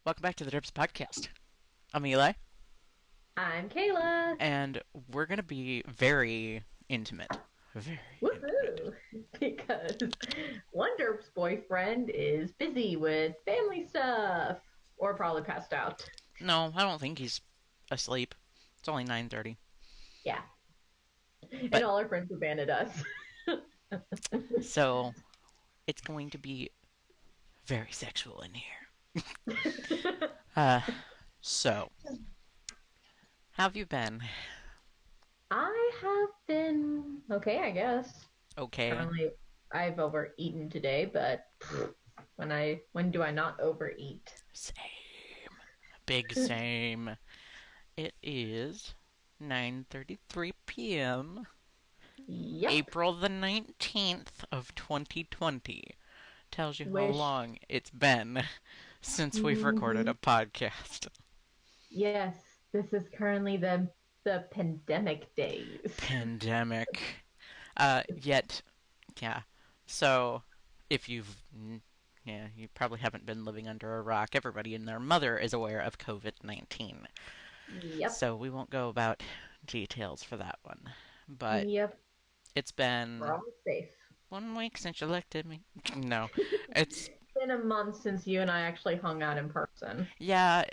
Welcome back to the Derps podcast. I'm Eli, I'm Kayla. and we're going to be very intimate. Very intimate. Woohoo! Because one Derp's boyfriend is busy with family stuff. Or probably passed out. No, I don't think he's asleep. It's only 9:30. Yeah. And But, all our friends abandoned us. so, it's going to be very sexual in here. Uh, so, how have you been? I have been okay, I guess. Okay. Currently, I've overeaten today, but when do I not overeat? Same. Big same. It is 9:33 p.m. Yep. April the 19th of 2020. Tells you how Wish. long it's been since we've recorded a Mhm. podcast. Yes, this is currently the pandemic days. Pandemic. Yet, yeah. So, if you've, yeah, you probably haven't been living under a rock. Everybody and their mother is aware of COVID-19. Yep. So, we won't go about details for that one. But Yep. it's We're been all safe. 1 week since you elected me. No. It's, It's been a month since you and I actually hung out in person. yeah,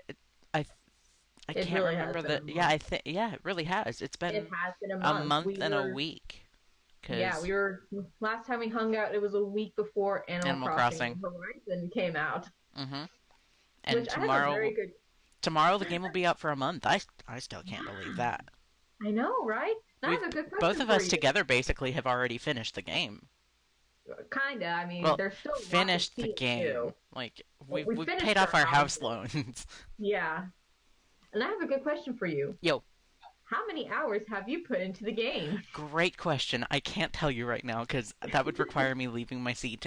I I It can't really has remember been a the. Yeah, month. I think. Yeah, it really has. It's It been has been a a month. month and a week. Yeah, Cause we were, last time we hung out, it was a week before Animal Animal Crossing Crossing. New Horizon came out, Mm-hmm. And which I have a very tomorrow, good, tomorrow the game will be out for a month. I still can't believe yeah, that. I know, right? And I We've have a good both question of for us you. together basically have already finished the game. Kinda. I mean, Well, there's still lots of finished the T to game. do. Like We we've paid finished off our our house houses. loans. Yeah. And I have a good question for you. Yo, How many hours have you put into the game? great question. I can't tell you right now because that would require me leaving my seat.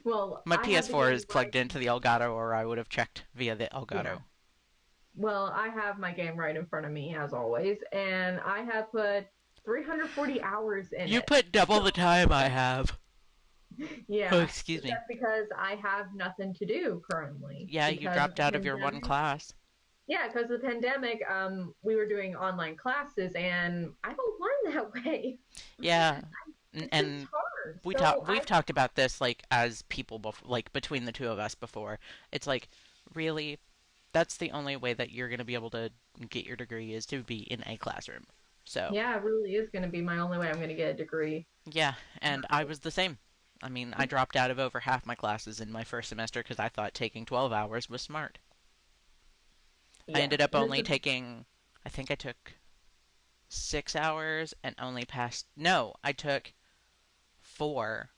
Well, My I have the PS4 game is right. plugged into the Elgato, or I would have checked via the Yeah. Elgato. Well, I have my game right in front of me as always, and I have put 340 hours in You it. put double the So, time I have. Oh, yeah, excuse me. that's because I have nothing to do currently Yeah, you because of dropped the out of your one pandemic. class. Yeah, because of the pandemic, we were doing online classes, and I don't learn that way. Yeah, It's just and hard. we So we've I, talked about this like as people like between the two of us before. It's like really that's the only way that you're going to be able to get your degree is to be in a classroom. So, yeah, it really is going to be my only way I'm going to get a degree. yeah, and I was the same. I mean, I dropped out of over half my classes in my first semester because I thought taking 12 hours was smart. I Yeah, ended up and it's only a taking, I think I took 6 hours and only passed. No, I took four,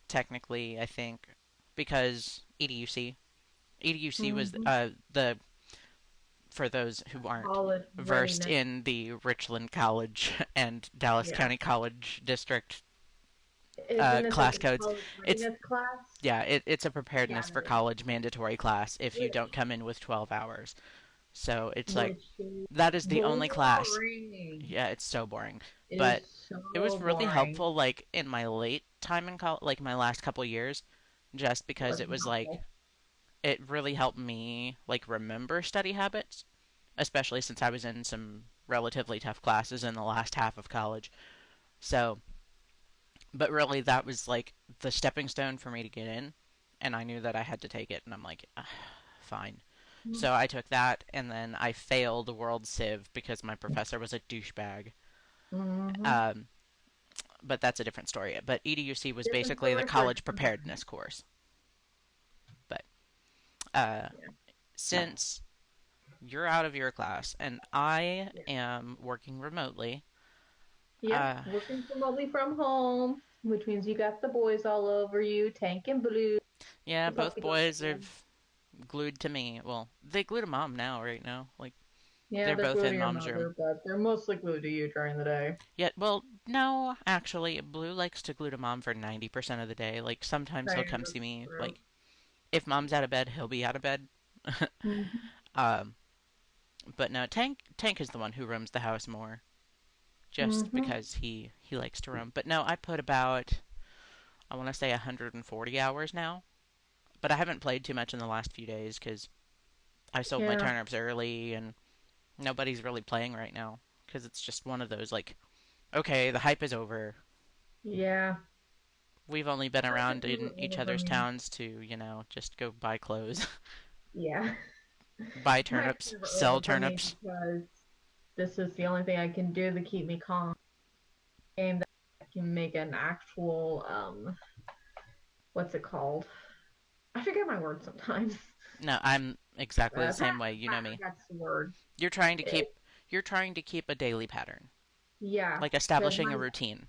technically, I think, because EDUC. EDUC was mhm, the, for those who aren't college versed readiness. in the Richland College and Dallas Yeah. County College District Isn't this like class a codes. college It's, readiness class? yeah, it's a Yeah, preparedness for college mandatory class if you don't which come in with 12 hours. So it's like, which is that is the only class. boring. Yeah, it's so boring. It But is it was so really boring. helpful, like, in my late time in college, like, my last couple years, just because What's it was like, helpful? it really helped me, like, remember study habits, especially since I was in some relatively tough classes in the last half of college. So, but really, that was, like, the stepping stone for me to get in, and I knew that I had to take it, and I'm like, fine. So I took that, and then I failed World Civ because my professor was a douchebag. Mm-hmm. Um, but that's a different story. But EDUC was Different basically the story for a college different time. preparedness course. But uh, Yeah. since you're out of your class and I Yeah. am working remotely, Yep. uh, Working remotely from home, which means you got the boys all over you, tank and blue, yeah, the both puppy dog. boys are glued to me. Well, they glue to mom now, right now. Like Yeah, they're they're both glued to in your mom's room. mother, but they're mostly glued to you during the day. Yet, well, no, actually, Blue likes to glue to mom for 90% of the day. Like sometimes he'll Same, come see that's me. true. Like if mom's out of bed, he'll be out of bed. Mhm. um, but no, Tank is the one who roams the house more, just Mhm. because he likes to roam. But no, I put about I want to say 140 hours now. But I haven't played too much in the last few days because I sold my Yeah. turnips early, and nobody's really playing right now because it's just one of those like, okay, the hype is over. Yeah. We've only been Hype is around over, in each over for other's me. towns to, just go buy clothes, Yeah. buy Hype's turnips, never sell over for me turnips. because this is the only thing I can do to keep me calm. Game that can make an actual what's it called? I forget my word sometimes. No, I'm exactly the same way. Pattern, You know pattern, me. that's the word. You're trying to It, keep you're trying to keep a daily pattern, yeah, like because establishing my a routine.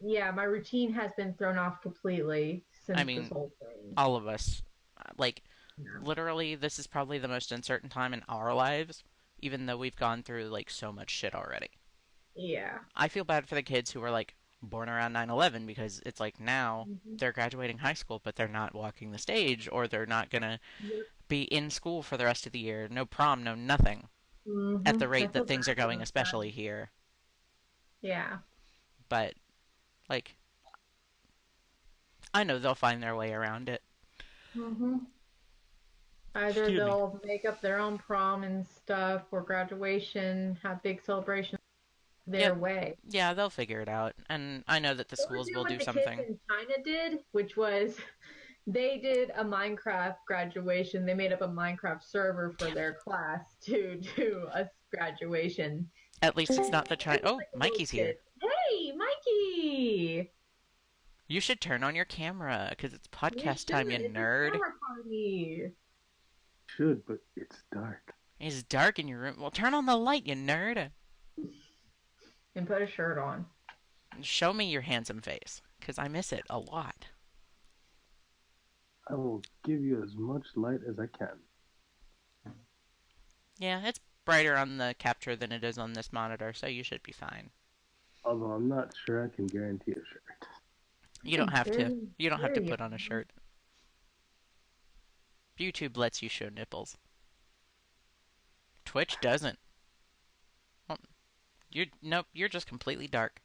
my routine has been thrown off completely I since this mean, whole thing. all of us. Like Yeah. literally this is probably the most uncertain time in our lives, even though we've gone through like so much shit already. Yeah. I feel bad for the kids who were like born around 9/11 because it's like now Mm-hmm. they're graduating high school but they're not walking the stage or they're not going to Yep. be in school for the rest of the year. No prom, no nothing. At Mm-hmm. the I rate feel that bad things are for going those guys. especially here. Yeah. But like I know they'll find their way around it. Mm-hmm. Either Excuse me. they'll make up their own prom and stuff or graduation, have big celebrations their Yep. way. Yeah, they'll figure it out. And I know that the Or schools do will what do the kids something. in China did, which was they did a Minecraft graduation. They made up a Minecraft server for their class to do a graduation. At least it's not the It China. was Oh, like a little Mikey's here. kid. Hey, Mikey! You should turn on your camera because it's We podcast should. time, you It's a nerd. summer party. Should, but it's dark. It's dark in your room. Well, turn on the light, you nerd. And put a shirt on. Show me your handsome face because I miss it a lot. I will give you as much light as I can. Yeah, it's brighter on the capture than it is on this monitor, so you should be fine. Although I'm not sure I can guarantee a shirt. You don't How have to. dare You don't have to you? put on a shirt. YouTube lets you show nipples. Twitch doesn't. Well, you're nope. You're just completely dark.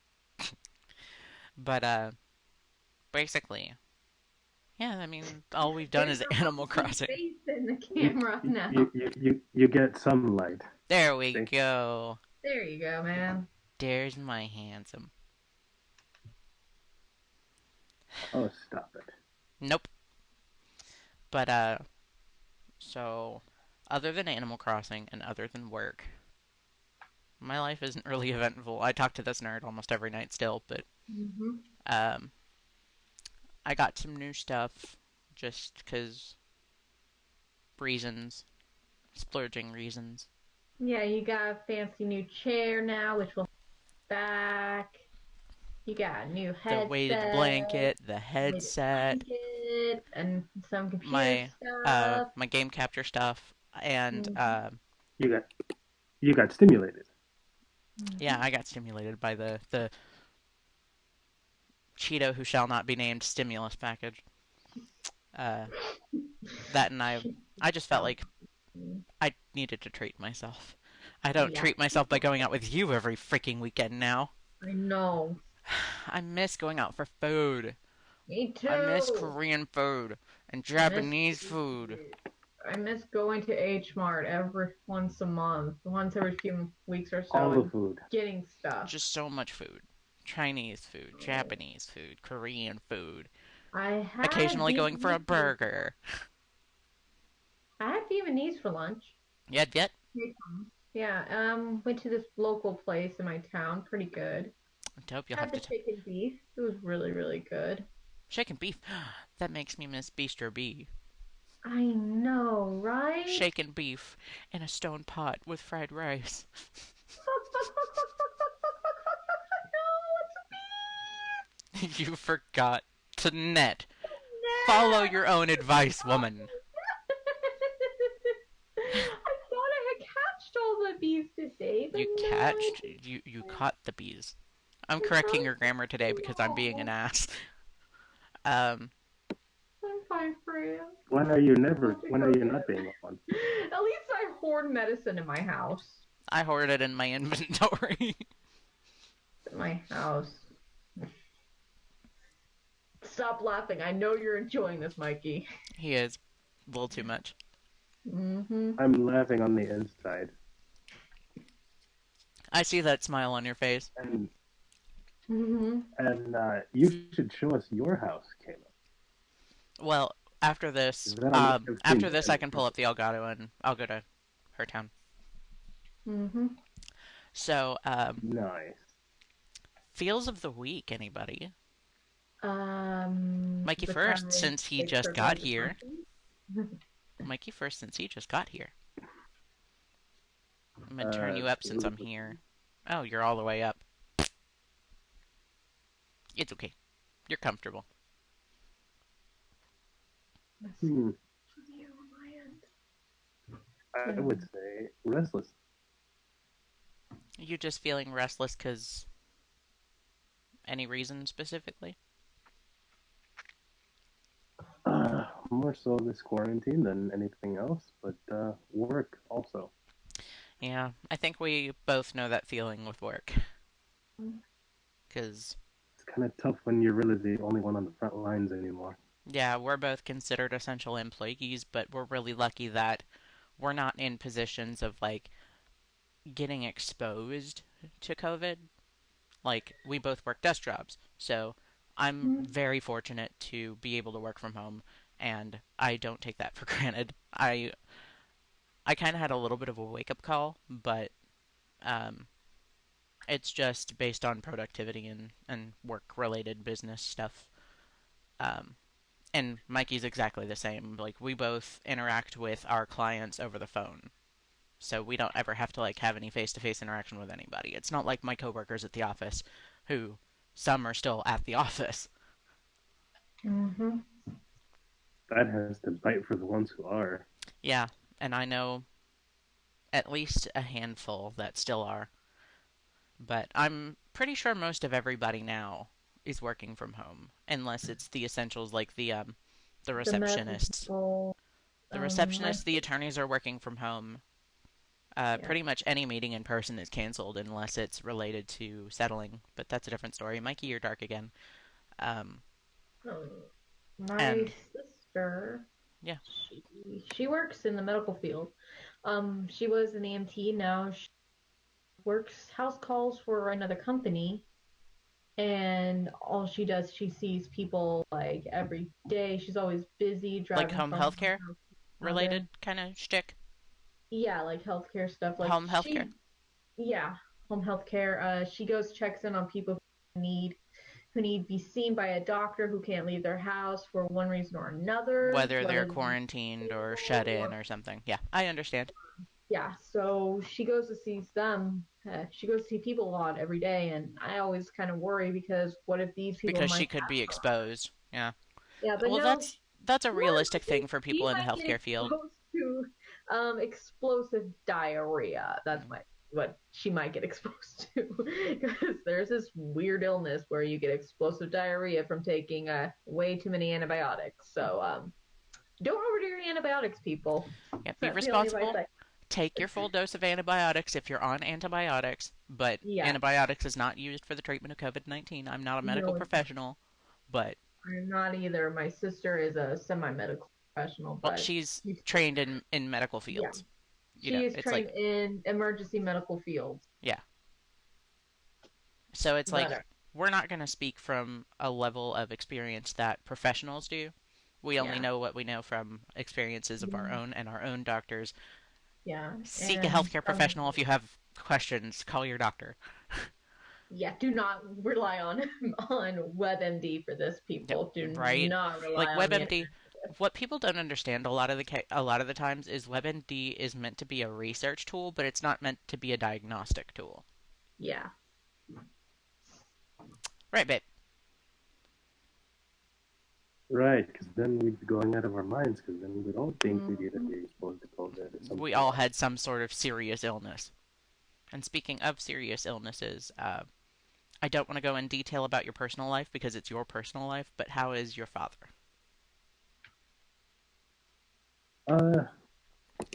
But basically, yeah. I mean, all we've done There's is your Animal monkey Crossing. face in the You, camera you, now. you get some light. There we See? go. There you go, man. There's my handsome. Oh, stop it. Nope. But so other than Animal Crossing and other than work, my life isn't really eventful. I talk to this nerd almost every night still, but Hmm. um, I got some new stuff just 'cause reasons, splurging reasons. Yeah, you got a fancy new chair now, which will back. You got a new The weighted headset, blanket, the weighted headset, blanket, and some computer my stuff. my game capture stuff, and Hmm. You got you got stimulated. yeah, Hmm. I got stimulated by the Cheeto who shall not be named stimulus package. Uh, that and I just felt like I needed to treat myself. I don't Yeah, treat myself by going out with you every freaking weekend now. I know. I miss going out for food. Me I miss too. Korean food and I miss Japanese food. I miss going to H Mart every once a month, once every few weeks or so, All the and food. getting stuff. Just so much food. Chinese food, Japanese food, Korean food. I had Occasionally going for a Vietnamese for lunch. burger. I had Vietnamese for lunch. Yet. Yeah, went to this local place in my town, pretty good. Dope, you'll Had have the to chicken beef. It was really, really good. Shaken beef. That makes me miss Bistro B. I know, right? Shaken beef in a stone pot with fried rice. You forgot to net. Follow your own advice, woman. I thought I had catched all the bees today, but You no. catched. You caught the bees. I'm correcting your grammar today because I'm being an No. ass. Um, I'm fine, Freya. When are you not being one? At least I hoard medicine in my house. I hoard it in my inventory. In my house. Stop laughing. I know you're enjoying this, Mikey. He is a little too much. Mm-hmm. I'm laughing on the inside. I see that smile on your face. And Mm-hmm. you should show us your house, Kayla. Well, Because I don't think I've seen after that this, in I can pull up person. the Elgato and I'll go to her town. Mm-hmm. So, Nice. feels of the week, anybody? Mikey first, Besides since he just got exercise and here. hunting. Mikey first, since he just got here. I'm gonna turn you up since I'm here. Oh, you're all the way up. It's okay. You're comfortable. That's Hmm. you on my end. I Hmm. would say restless. You just feeling restless because any reason specifically? More so this quarantine than anything else, but work also. Yeah, I think we both know that feeling with work. Because, It's kind of tough when you're really the only one on the front lines anymore. yeah, we're both considered essential employees, but we're really lucky that we're not in positions of, like, getting exposed to COVID. Like, we both work desk jobs. So, I'm very fortunate to be able to work from home, and I don't take that for granted. I kind of had a little bit of a wake up call, but um, it's just based on productivity and work related business stuff. Um, and Mikey's exactly the same. Like, we both interact with our clients over the phone. So we don't ever have to like have any face to face interaction with anybody. It's not like my coworkers at the office who some are still at the office. Mm-hmm. That has to bite for the ones who are. Yeah, and I know at least a handful that still are. But I'm pretty sure most of everybody now is working from home, unless it's the essentials like the The medical receptionists. people. The My receptionists, the attorneys are working from home. yeah. Pretty much any meeting in person is canceled unless it's related to settling, but that's a different story. Mikey, you're dark again. Um, Um, my and sister, yeah, she works in the medical field. She was an EMT. Now she works house calls for another company, and all she does, she sees people like every day. She's always busy like driving home from one healthcare house to related another. kind of shtick. Yeah, like healthcare stuff. Like Home healthcare. yeah, home healthcare. She goes checks in on people who need to be seen by a doctor who can't leave their house for one reason or another, Whether they're whether they're quarantined or shut ill in or or something. Yeah, I understand. yeah. So she goes to see them. She goes to see people a lot every day, and I always kind of worry because what if these people Because might she could have be coronavirus? exposed. Yeah. Yeah, but Well, no, that's a more realistic likely thing for she people in the might get healthcare field. exposed to explosive diarrhea. That's Mm. what she might get exposed to because there's this weird illness where you get explosive diarrhea from taking way too many antibiotics. So don't overdo your antibiotics, people. Yeah, be That's the only advice responsible. I. Take your full dose of antibiotics if you're on antibiotics, but Yeah, antibiotics is not used for the treatment of COVID-19. I'm not a medical no, it's not. professional, but I'm not either. My sister is a semi-medical professional, well, but she's she's trained in medical yeah, fields. You know, she is it's like trained in emergency medical fields. yeah. So it's But like we're not going to speak from a level of experience that professionals do. We only yeah, know what we know from experiences of our yeah, own and our own doctors. yeah, Seek a and healthcare professional if you have questions. Call your doctor. yeah, do not rely on on WebMD for this, Yeah, people. Do right? not Like rely on the WebMD, internet for this. what people don't understand a lot of the times is WebMD is meant to be a research tool, but it's not meant to be a diagnostic tool. Yeah. Right, babe? Right, because then we'd be going out of our minds, because then we don't think we'd either Mm-hmm. be exposed to COVID or We something all else. had some sort of serious illness. And speaking of serious illnesses, I don't want to go in detail about your personal life because it's your personal life, but how is your father? Uh,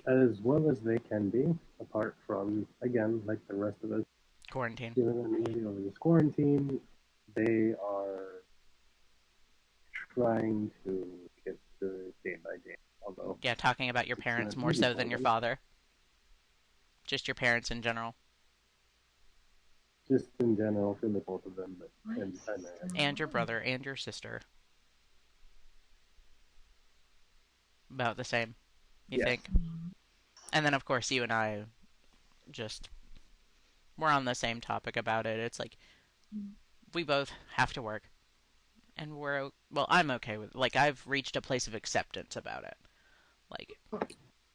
as well as they can be, apart from, again, like the rest of us, Quarantine. feeling uneasy over this quarantine. They are trying to get through it day by day. although Yeah, talking about your it's parents not more really so than your important. father. Just your parents in general. Just in general for the both of them, but Why and is kind this of still And your on? brother and your sister. About the same, you yes, think? And then, of course, you and I just, we're on the same topic about it. It's like, we both have to work. And well, I'm okay with it. Like, I've reached a place of acceptance about it. Like,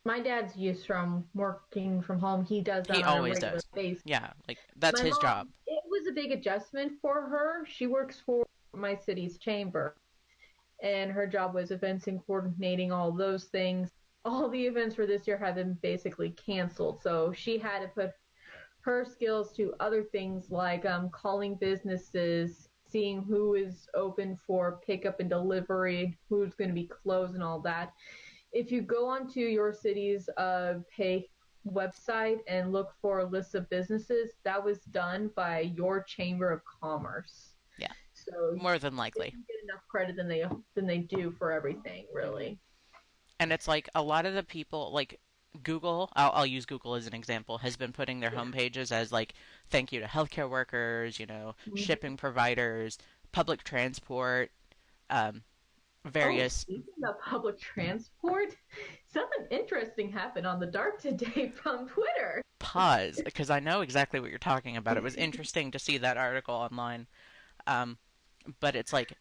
My dad's used from working from home. He does he that on a always regular does. basis. Yeah, like, that's My his mom, job. it was a big adjustment for her. She works for my city's chamber, and her job was events and coordinating all those things. All the events for this year have been basically canceled, so she had to put her skills to other things like calling businesses, seeing who is open for pickup and delivery, who's going to be closed, and all that. If you go onto your city's pay website and look for a list of businesses, that was done by your chamber of commerce. Yeah, So more than they likely. don't get enough credit than they do for everything, really. And it's like a lot of the people, like Google, I'll use Google as an example, has been putting their Yeah. homepages as like thank you to healthcare workers, Mm-hmm. shipping providers, public transport, um, Oh, various speaking of public transport, something interesting happened on the Derp today from Twitter. pause, because I know exactly what you're talking about. It was interesting to see that article online. Um, but it's like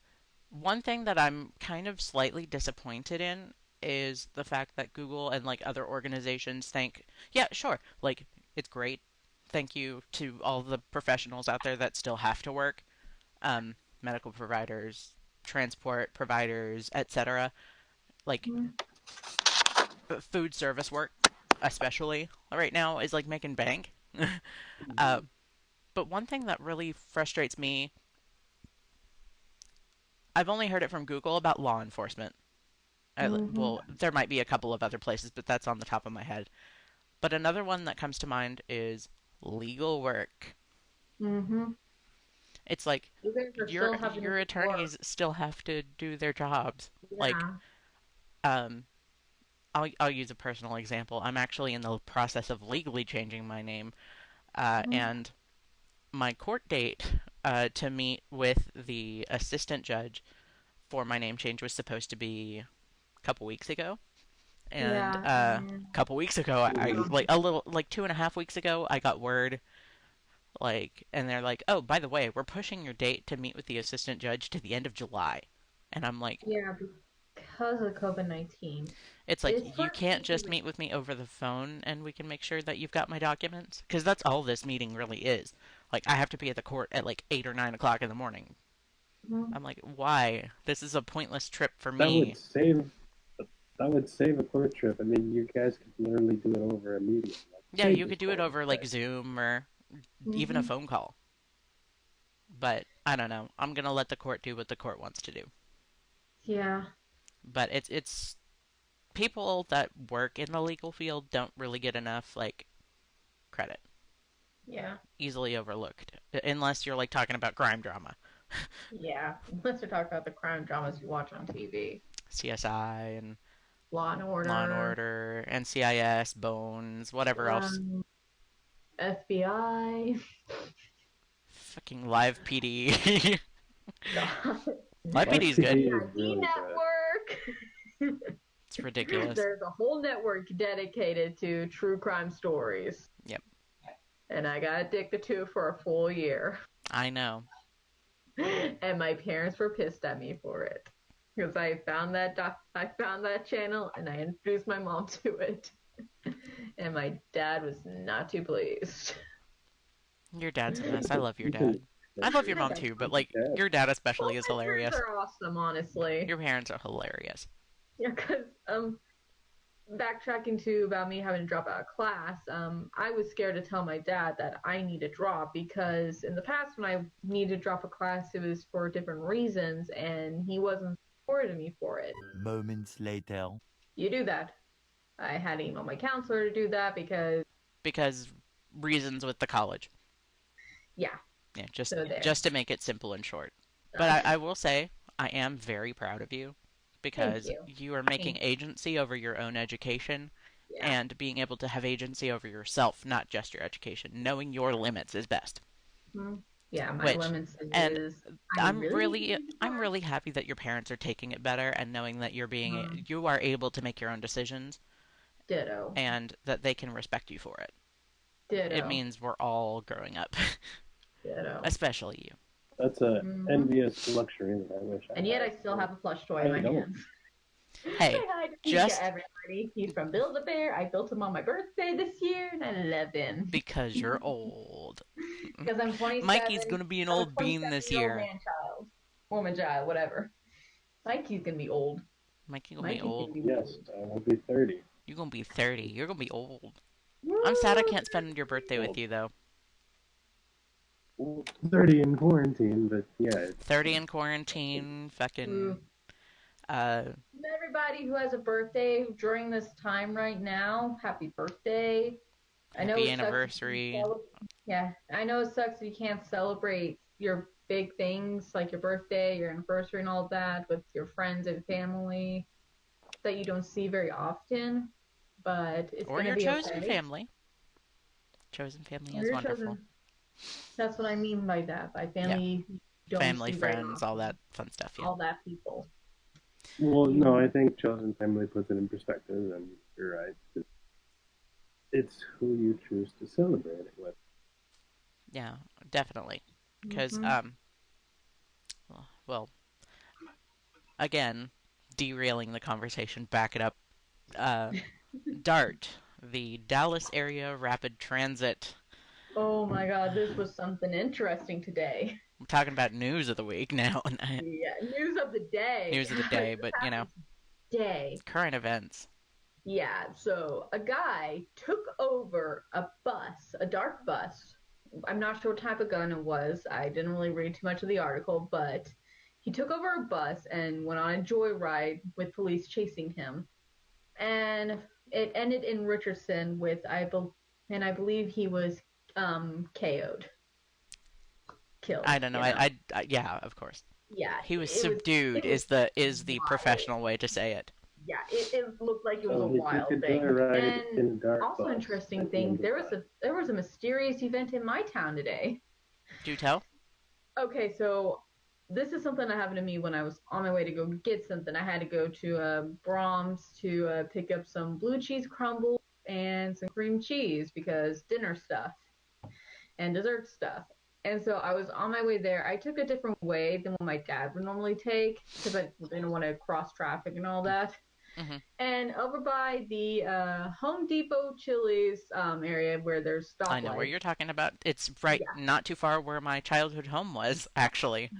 one thing that I'm kind of slightly disappointed in is the fact that Google and like other organizations think, yeah, sure, like it's great. Thank you to all the professionals out there that still have to work, medical providers, transport providers, etc. Like food service work, especially right now, is like making bank. uh, but one thing that really frustrates me, I've only heard it from Google about law enforcement. Mm-hmm. Well, there might be a couple of other places, but that's on the top of my head. But another one that comes to mind is legal work. Mm-hmm. It's like You guys are your still having to your do work. attorneys still have to do their jobs. Like, Yeah. um, I'll use a personal example. I'm actually in the process of legally changing my name, Mm-hmm. and my court date to meet with the assistant judge for my name change was supposed to be a couple weeks ago. And Yeah. a couple weeks ago, I mm-hmm. like a little like 2.5 weeks ago, I got word like, and they're like, "Oh, by the way, we're pushing your date to meet with the assistant judge to the end of July." And I'm like, Yeah, because of COVID-19. "It's like It's you for can't just keeping. meet with me over the phone, and we can make sure that you've got my documents." Because that's all this meeting really is. Like, I have to be at the court at like 8 or 9 o'clock in the morning. Mhm. I'm like, "Why? This is a pointless trip for that would me." save that would save a court trip. I mean, you guys could literally do it over a medium, like Yeah, say you just could do it phone over like tech. Zoom or even a Mhm. phone call. But I don't know. I'm gonna let the court do what the court wants to do. Yeah. But it's people that work in the legal field don't really get enough like credit. Yeah. Easily overlooked unless you're like talking about crime drama, Yeah. Let's talk about the crime dramas you watch on TV. CSI and Law and Law and Order, Order, NCIS, Bones, whatever else. um, FBI. Fucking Live PD. God. Live PD is good. SPD is CID really good. Network. It's ridiculous. There's a whole network dedicated to true crime stories. Yep, And I got addicted to it for a full year. I know. And my parents were pissed at me for it. Because I found that channel and I introduced my mom to it. And my dad was not too pleased. Your dad's a mess. I love your You can dad. I love your My mom dad's too, but fine. like your dad Well, especially is my parents hilarious. are awesome, honestly. Your parents are hilarious. Yeah, because backtracking to about me having to drop out of class, I was scared to tell my dad that I need to drop because in the past when I needed to drop a class, it was for different reasons, and he wasn't supporting me for it. Moments later. You do that. I had to email my counselor to do that because, Because reasons with the college. yeah, Yeah, so there. just to make it simple and short. But Uh, I will say I am very proud of you Thank because you. you are making Thank agency over your own education you. Yeah. and being able to have agency over yourself, not just your education. Knowing your limits is best. Hmm. Yeah, my Which, limits and is I really need to use the I'm park. really happy that your parents are taking it better and knowing that Mm, you are able to make your own decisions ditto. and that they can respect you for it. It Ditto. means we're all growing up, Ditto. especially you. That's a Hmm. envious luxury that I wish I And yet had. I still have a plush toy in I my don't. hands. Hey, Say hi to Pika, just everybody. He's from Build a Bear. I built him on my birthday this year, and I love him. because you're old. Because I'm Mikey's 27. gonna be an I'm a old bean this 27-year-old year. man child. Woman child, whatever. Mikey's gonna be old. Mikey gonna be Mikey's old. gonna be Yes, old. I will be 30. You're gonna be 30. You're gonna be old. I'm sad I Woo! can't spend your birthday with Well, you though. 30 in quarantine, but yeah, it's 30 in quarantine, fucking, Woo. uh, Everybody who has a birthday during this time right now, happy birthday. I know happy it sucks if you anniversary. celebrate. Yeah, I know it sucks if you can't celebrate your big things like your birthday, your anniversary, and all that with your friends and family that you don't see very often. But it's Or gonna your be chosen okay. family. Chosen family Or is your wonderful. chosen. That's what I mean by that. By Yeah. family you don't Family, see very friends, all often. that fun stuff, yeah. All that people. well, no, You. I think chosen family puts it in perspective, and you're right. It's who you choose to celebrate it with. Yeah, definitely. Because, Hmm. well, again, derailing the conversation, back it up. Uh, DART, the Dallas Area Rapid Transit. Oh my God, this was something interesting today. I'm talking about news of the week now. Yeah, news of the day. News of the Guys, day, this but, happened today. current events. Yeah, so a guy took over a bus, a dark bus. I'm not sure what type of gun it was. I didn't really read too much of the article, but he took over a bus and went on a joyride with police chasing him. And it ended in Richardson and I believe he was KO'd, killed, I don't know. Yeah, of course. Yeah, He was it was subdued it was is the wild. professional way to say it. Yeah, it looked like it was a So he took a wild thing. joyride And in a dark also bus interesting at the thing, end of that. there was a mysterious event in my town today. Do tell. Okay, so this is something that happened to me when I was on my way to go get something. I had to go to Brahms to pick up some blue cheese crumbles and some cream cheese because dinner stuff and dessert stuff. And so I was on my way there. I took a different way than what my dad would normally take because I didn't want to cross traffic and all that. Hmm. And over by the Home Depot Chili's area where there's I know where stoplights. you're talking about. It's right Yeah. not too far where my childhood home was, actually.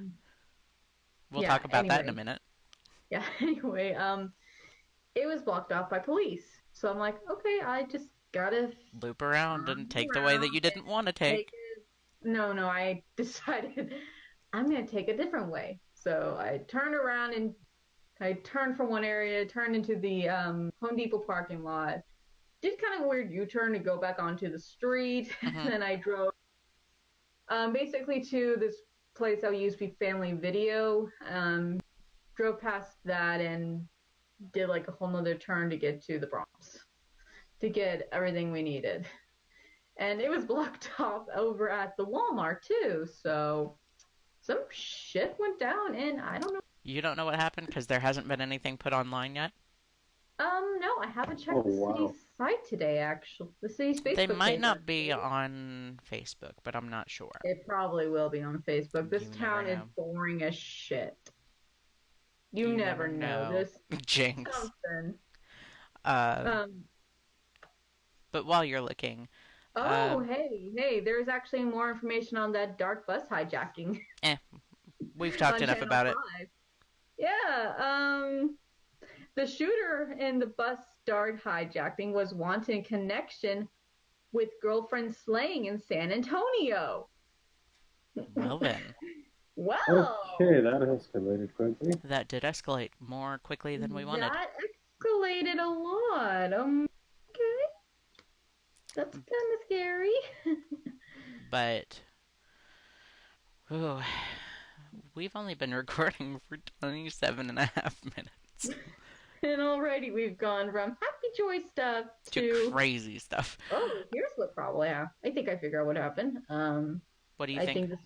We'll Yeah. talk about that in a Anyway. minute. Yeah. Anyway. It was blocked off by police. So I'm like, okay, I just gotta Loop around turn and take the way around that you didn't want to and take take. it. No, no, I decided I'm gonna take a different way. So I turned around and I turned from one area, turned into the Home Depot parking lot, did kind of a weird U-turn to go back onto the street, Hmm. and then I drove basically to this place that used to be Family Video. Drove past that and did like a whole nother turn to get to the Bronx to get everything we needed. And it was blocked off over at the Walmart too. So some shit went down, and I don't know. You don't know what happened because there hasn't been anything put online yet. No, I haven't Oh checked the city's wow! site today. Actually, the city's They Facebook might page not be actually. on Facebook, but I'm not sure. It probably will be on Facebook. This You never town is know. boring as shit. You You never never know. know. There's Jinx. something. Uh, Um. but while you're looking, uh, Oh, hey. There's actually more information on that dark bus hijacking eh, we've talked on enough Channel about it. 5. Yeah. The shooter in the bus dark hijacking was wanted in connection with girlfriend slaying in San Antonio. Well then, Okay, Well, that escalated quickly. that did escalate more quickly than we wanted. that escalated a lot. Okay, that's kind of scary. But ooh, we've only been recording for 27 and a half minutes. minutes And already we've gone from happy joy stuff to to, crazy stuff. oh, here's what probably happened. I think I figure out what happened. What do you I think? think this.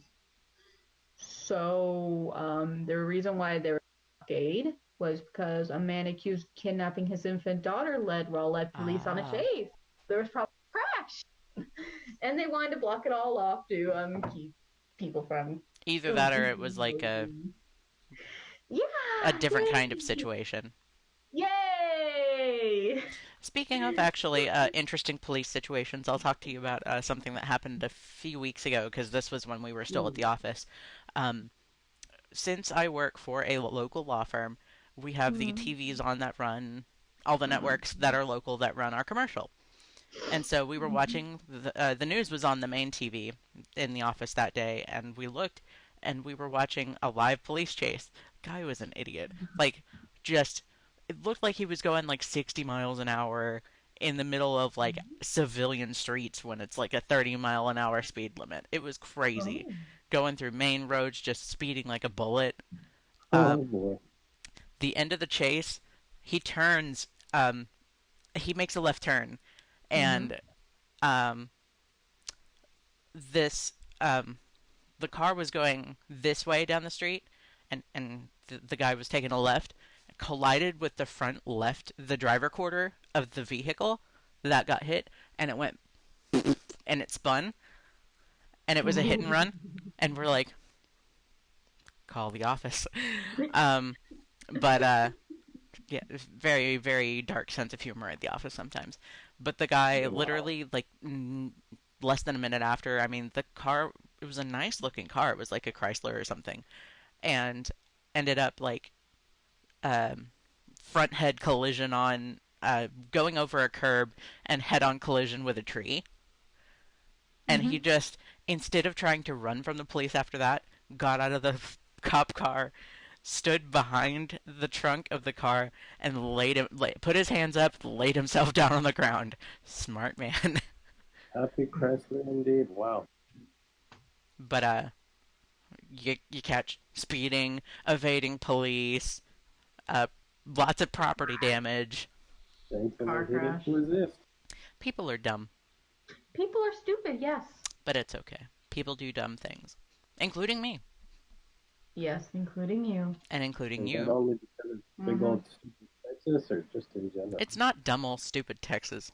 So, the reason why they were blockade was because a man accused of kidnapping his infant daughter led police on a Ah, chase. There was probably a crash, and they wanted to block it all off to keep people from. either that or it was like a Yeah, different kind of yay! situation. Yay! Speaking of actually interesting police situations, I'll talk to you about something that happened a few weeks ago because this was when we were still at the office. Um, since I work for a local law firm, we have the Mm-hmm. TVs on that run all the networks that are local that run our commercial. And so we were watching the news was on the main TV in the office that day, and we looked and we were watching a live police chase. Guy was an idiot. Like, just it looked like he was going like 60 miles an hour in the middle of like civilian streets when it's like a 30-mile-an-hour speed limit. It was crazy. Oh. Going through main roads, just speeding like a bullet. Uh, Oh boy. the end of the chase, he turns. He makes a left turn, Mm-hmm. and um, this the car was going this way down the street, and the guy was taking a left, collided with the front left, the driver quarter of the vehicle that got hit, and it went and it spun, and it was a hit and run, and we're like, call the office. um, but yeah, very very dark sense of humor at the office sometimes. But the guy Wow. literally like less than a minute after, I mean, the car it was a nice looking car. It was like a Chrysler or something, and ended up like um, front head collision on going over a curb and head on collision with a tree. And he Mm-hmm. just instead of trying to run from the police after that, got out of the cop car, stood behind the trunk of the car, and put his hands up, laid himself down on the ground. Smart man. Happy Chrysler indeed. Wow. But you catch speeding, evading police, uh, lots of property damage. Thanks and Car I hit it crash. to resist. People are dumb, People are stupid, yes. but it's okay. People do dumb things, including me, Yes, including you. and including Is that you. only because it's big Mm-hmm. old stupid Texas or just in general? It's not dumb old stupid Texas.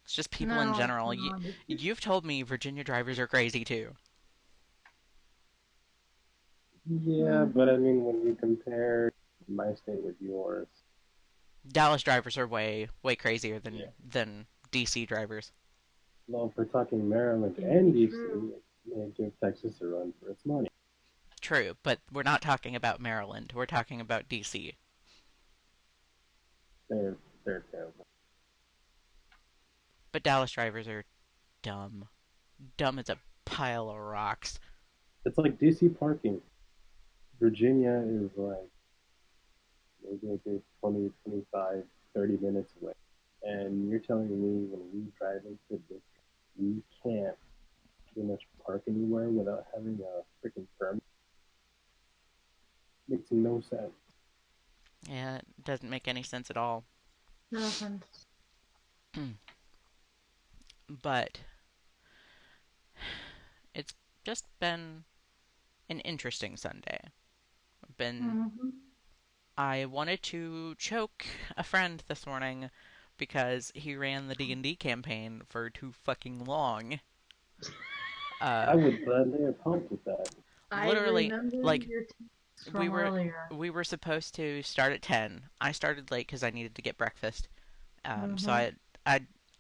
It's just people in No, general. no, it's just You've told me Virginia drivers are crazy too. Yeah, but I mm-hmm. mean, when you compare my state with yours, Dallas drivers are way crazier yeah. than DC drivers. Well, if we're talking Maryland and Very DC, true. may give Texas a run for its money. True, but we're not talking about Maryland. We're talking about DC. They're they're terrible. But Dallas drivers are dumb. Dumb as a pile of rocks. It's like DC parking. Virginia is like maybe a good 20, 25, 30 minutes away. And you're telling me when we drive into this, we can't pretty much park anywhere without having a freaking permit? Makes no sense. Yeah, it doesn't make any sense at all. No offense. But it's just been an interesting Sunday. Been Mm-hmm. I wanted to choke a friend this morning because he ran the D&D campaign for too fucking long. Uh, I would gladly have helped with that. I literally, remember like your text we from were earlier. we were supposed to start at 10. I started late because I needed to get breakfast. So Mm-hmm.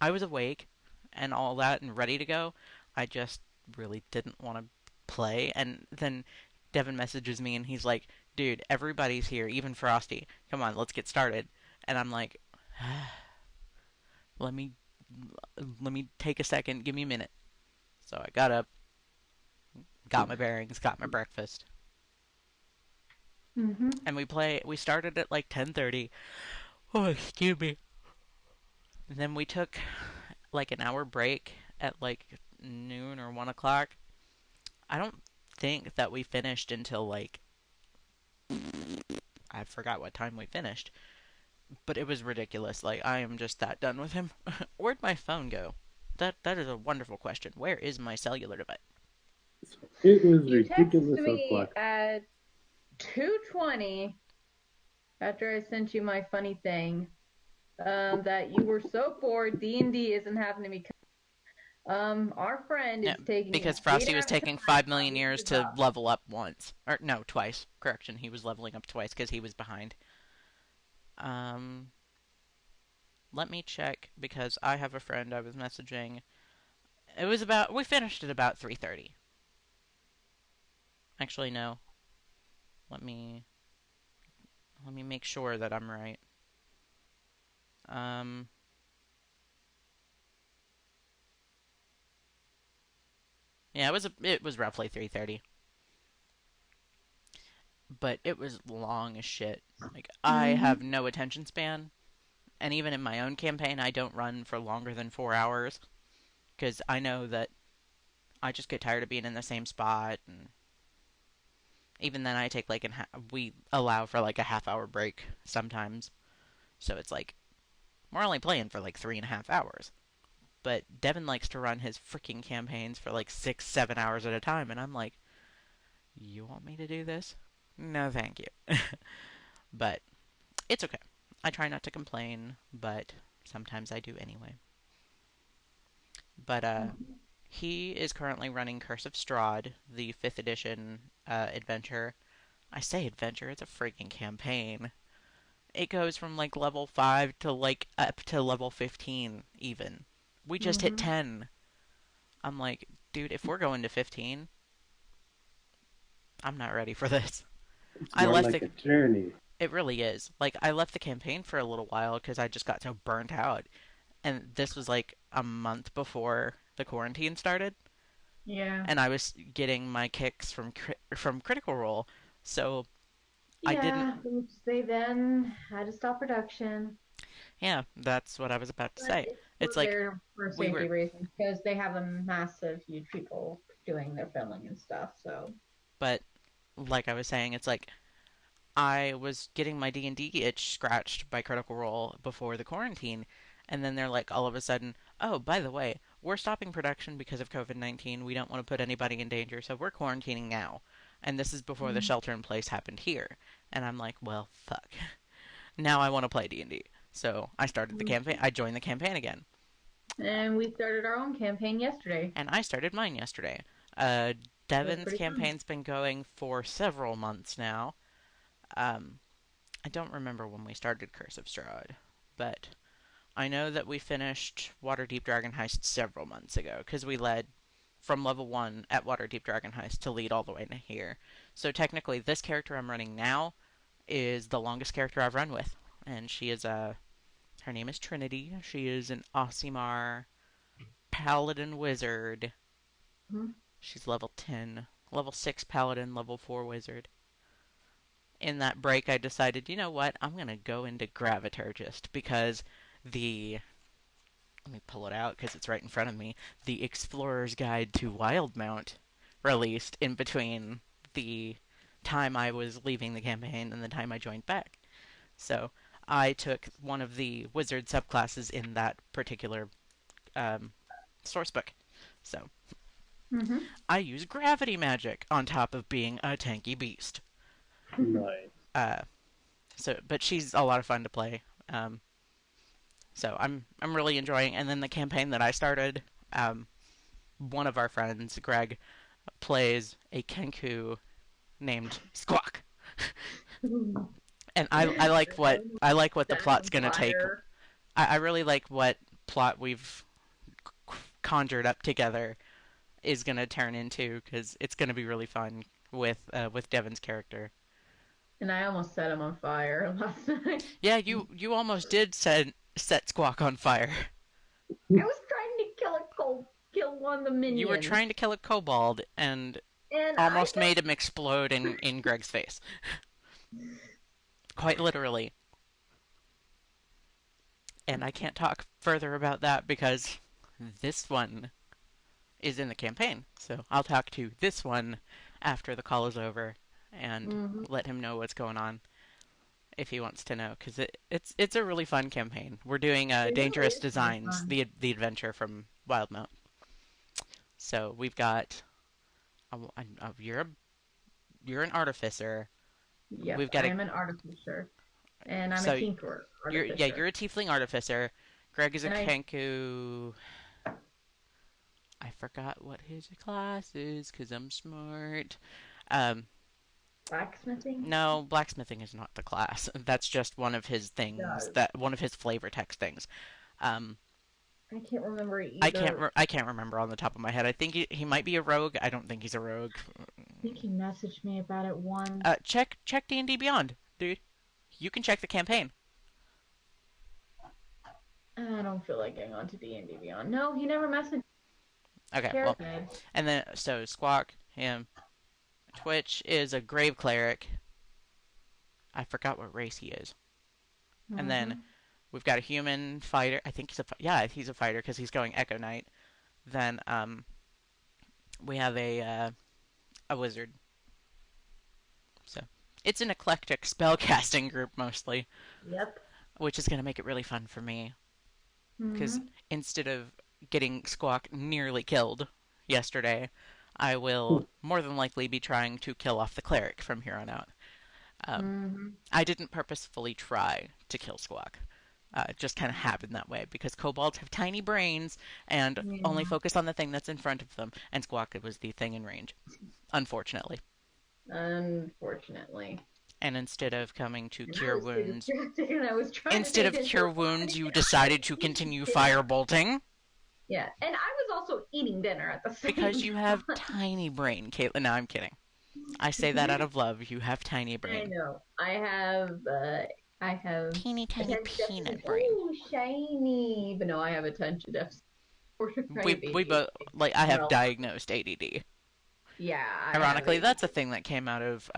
I was awake and all that and ready to go. I just really didn't want to play. And then Devin messages me and he's like, "Dude, everybody's here, even Frosty. Come on, let's get started." And I'm like, "Let me let me take a second. Give me a minute." So I got up, got my bearings, got my breakfast, Mm-hmm. and we started at like 10:30. Oh, excuse me. And then we took like an hour break at like noon or 1 o'clock. I don't think that we finished until like I forgot what time we finished, but it was ridiculous. Like, I am just that done with him. Where'd my phone go? That is a wonderful question. Where is my cellular device? It was You texted ridiculous me o'clock. at 2:20 after I sent you my funny thing that you were so bored D&D isn't happening because our friend Yeah, is taking a because sweet Frosty was ass taking time 5 million on years his to level up once. Or, no, twice. Correction, he was leveling up twice because he was behind. Um, Let me check because I have a friend I was messaging. We finished at about 3:30. Actually, no. Let me let me make sure that I'm right. Um, yeah, it was roughly 3:30, but it was long as shit. Like, I Mm-hmm. have no attention span, and even in my own campaign, I don't run for longer than 4 hours because I know that I just get tired of being in the same spot, and even then, I take like we allow for like a half-hour break sometimes, so it's like we're only playing for like 3.5 hours. But Devin likes to run his freaking campaigns for like 6, 7 hours at a time, and I'm like, you want me to do this? No, thank you. But it's okay. I try not to complain, but sometimes I do anyway. But he is currently running Curse of Strahd, the 5th edition adventure. I say adventure, it's a freaking campaign. It goes from like level 5 to like up to level 15 even. We just hit Mm-hmm. 10. I'm like, dude, if we're going to 15, I'm not ready for this. It's I more left like the a journey. It really is. Like, I left the campaign for a little while because I just got so burnt out. And this was like a month before the quarantine started, Yeah. and I was getting my kicks from Critical Role. So I didn't. Yeah. Oops. They then had to stop production. Yeah, that's what I was about to But say. it's It's for like their for we safety were, reasons because they have a massive huge people doing their filming and stuff. So but like I was saying, it's like I was getting my D&D itch scratched by Critical Role before the quarantine, and then they're like all of a sudden, "Oh, by the way, we're stopping production because of COVID-19. We don't want to put anybody in danger, so we're quarantining now." And this is before the mm-hmm. shelter in place happened here. And I'm like, "Well, fuck. Now I want to play D&D." So, I started the campaign. I joined the campaign again. And we started our own campaign yesterday. And I started mine yesterday. Uh It was Devin's pretty fun. campaign's been going for several months now. Um I don't remember when we started Curse of Strahd, but I know that we finished Waterdeep Dragon Heist several months ago because we led from level 1 at Waterdeep Dragon Heist to lead all the way to here. So technically, this character I'm running now is the longest character I've run with, and she is her name is Trinity. She is an Osimar Paladin Wizard. Mm-hmm. She's level 10, level 6 Paladin, level 4 Wizard. In that break, I decided, you know what? I'm going to go into Graviturgist because the. Let me pull it out because it's right in front of me. The Explorer's Guide to Wildmount released in between the time I was leaving the campaign and the time I joined back. So I took one of the wizard subclasses in that particular um, source book. So Mm-hmm. I use gravity magic on top of being a tanky beast. Nice. Uh, but she's a lot of fun to play. So I'm really enjoying. And then the campaign that I started, one of our friends, Greg, plays a Kenku named Squawk, and I like what the Set plot's on gonna take. fire. I really like what plot we've conjured up together is gonna turn into because it's gonna be really fun with Devin's character. And I almost set him on fire last night. Yeah, you almost did set Squawk on fire. I was trying to kill one of the You were minions. trying to kill a kobold and And I almost made him explode in Greg's face. Quite literally. And I can't talk further about that because this one is in the campaign. So I'll talk to this one after the call is over and mm-hmm. let him know what's going on. if he wants to know, because it's a really fun campaign. We're doing It really Dangerous is kind of Designs, fun. the adventure from Wildmount. So we've got you're an artificer. Yep, We've got I a am an artificer, and I'm a so tinkerer you're artificer, a tiefling artificer. Greg is a and I kenku. I forgot what his class is because I'm smart. Um, blacksmithing. no, blacksmithing is not the class. That's just one of his things. Does That one of his flavor text things. Um, I can't remember either. I can't remember on the top of my head. I think he might be a rogue. I don't think he's a rogue. I think he messaged me about it once. Check D&D Beyond, dude. You can check the campaign. I don't feel like getting onto D&D Beyond. No, he never messaged. Okay, well, Carrot. and then so Squawk, him, Twitch is a grave cleric. I forgot what race he is. And then Mm-hmm. we've got a human fighter. I think he's a fighter because he's going Echo Knight. Then we have a wizard. So it's an eclectic spellcasting group mostly, Yep. which is going to make it really fun for me. Because Mm-hmm. instead of getting Squawk nearly killed yesterday, I will more than likely be trying to kill off the cleric from here on out. Um, Mm-hmm. I didn't purposefully try to kill Squawk. It just kind of happened that way because kobolds have tiny brains and only Yeah. focus on the thing that's in front of them, and Squawk was the thing in range, unfortunately. Unfortunately. And instead of coming to And I cure was too wounds, distracted and I was trying to instead pay of attention cure to what wounds, you decided to continue yeah. firebolting Yeah. And I was also eating dinner at the because same you have time. tiny brain, Caitlin. No, I'm kidding. I say that out of love. You have tiny I brain. know. I have Teeny tiny attention deficit. peanut brain. Ooh, shiny. But no, I have attention deficit. Type We both ADHD. like I have Well, diagnosed ADD. yeah, I have Ironically, that's a ADHD. thing that came out of